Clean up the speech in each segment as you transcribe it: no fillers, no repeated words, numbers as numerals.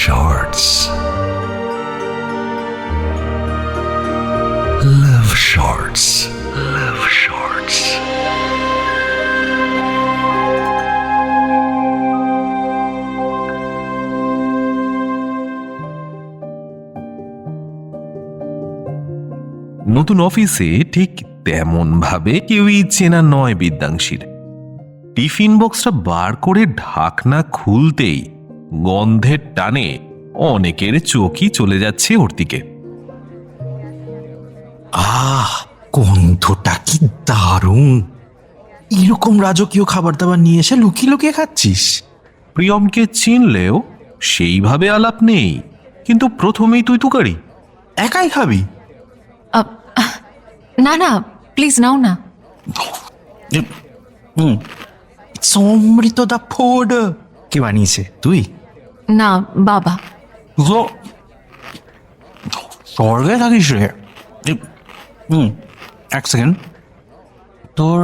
Shorts. Love Shorts. Love Shorts. নতুন অফিসে ঠিক তেমন ভাবে কেউই চেনা নয় বিদ্যাংশীর। টিফিন বক্সটা বার করে ঢাকনা খুলতেই গন্ধের টানে অনেকের চোখই চলে যাচ্ছে ওর দিকে। গন্ধটা কি দারুণ! এরকম রাজকীয় খাবার দাবার নিয়ে এসে লুকিয়ে লুকিয়ে খাচ্ছিস? প্রিয়মকে চিনলেও সেইভাবে আলাপ নেই, কিন্তু প্রথমেই তুই তুকারি। একাই খাবি? না না, প্লিজ নাও না। অমৃত দা ফুড। কে বানিয়েছে? তুই? না, বাবা। স্বর্গে থাকিস রে। এক সেকেন্ড, তোর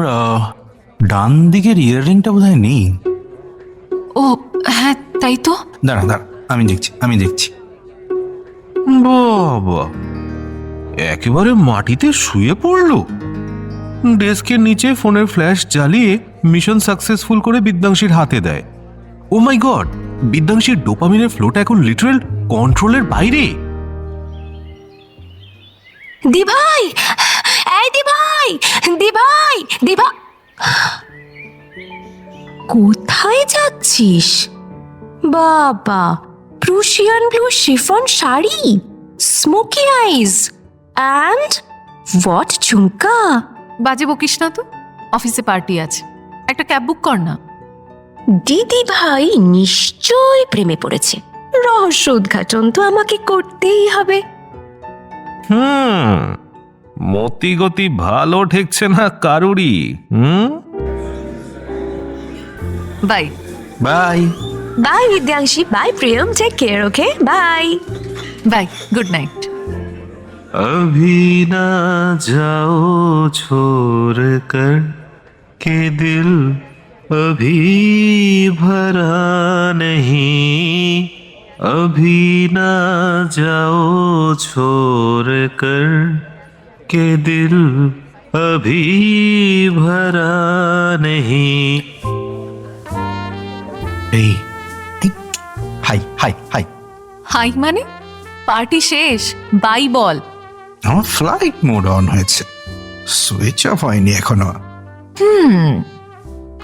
ডান দিকের ইয়াররিংটা বোধহয় নেই। ও হ্যাঁ, তাই তো। দাঁড়া দাঁড়া, আমি দেখছি। বাবা, একেবারে মাটিতে শুয়ে পড়লো। ডেস্কের নিচে ফোনের ফ্ল্যাশ জ্বালিয়ে মিশন সাকসেসফুল করে বিদ্যাংশীর হাতে দেয়। ও মাই গড, বিদ্যাংশীর ডোপামিনের ফ্লোটা এখন লিটারাল কন্ট্রোলের বাইরে। দিভাই, এই দিভাই, দিভাই, দিভা, কোথায় যাচ্ছিস? বাবা, Prussian blue chiffon sari, smoky eyes and what jhumka. বাজে বকিস না তো, অফিসে পার্টি আছে, একটা ক্যাব বুক কর না। দিদি ভাই নিশ্চয় প্রেমে পড়েছে, রহস্য উদ্ঘাটন তো আমাকে করতেই হবে। মতি গতি ভালো ঠেকছে না কারুরই। Bye bye bye Bidyangshi, bye Priyam, take care, okay, bye bye, good night. अभी ना जाओ छोड़ कर के दिल अभी भरा नहीं, अभी ना जाओ छोड़ कर के दिल अभी भरा नहीं। এই হাই হাই হাই। হাই মানে? পার্টি শেষ, বাই বল। আমার ফ্লাইট মোড অন হয়েছে, সুইচ অফ হয়নি এখনো।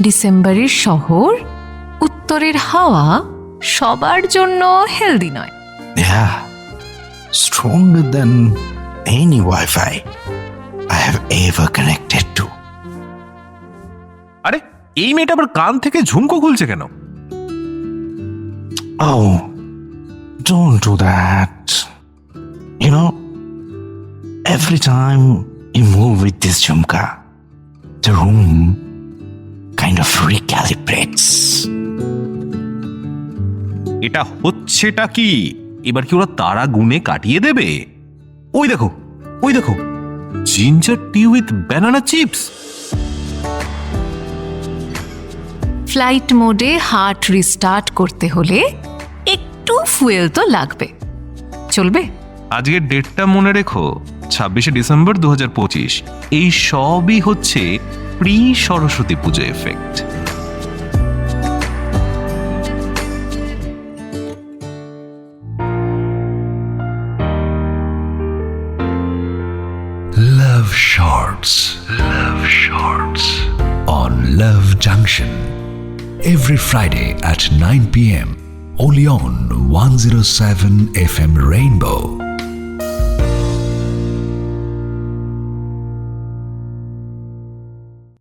ডিসেম্বরের শহর, উত্তরের হাওয়া সবার জন্য হেলদি নয়। Yeah, stronger than any Wi-Fi I have ever connected to. আরে, এই মেয়েটা আবার কান থেকে ঝুমকো খুলছে কেন? Oh, don't do that. You know, every time you move with this jhumka, the room kind of recalibrates. এটা হচ্ছেটা কি? এবার কি ওরা তারা গুনে কাটিয়ে দেবে? ওই দেখো, ওই দেখো, ginger tea with banana chips. Flight মোডে হার্ট রিস্টার্ট করতে হলে একটু ফুয়েল তো লাগবে, চলবে। আজকের ডেটটা মনে রেখো, 26শে ডিসেম্বর 2025। এই সবই হচ্ছে pre Saraswati Puja effect. Love Shorts. Love Shorts on Love Junction. Every Friday at 9 p.m. only on 107 FM Rainbow.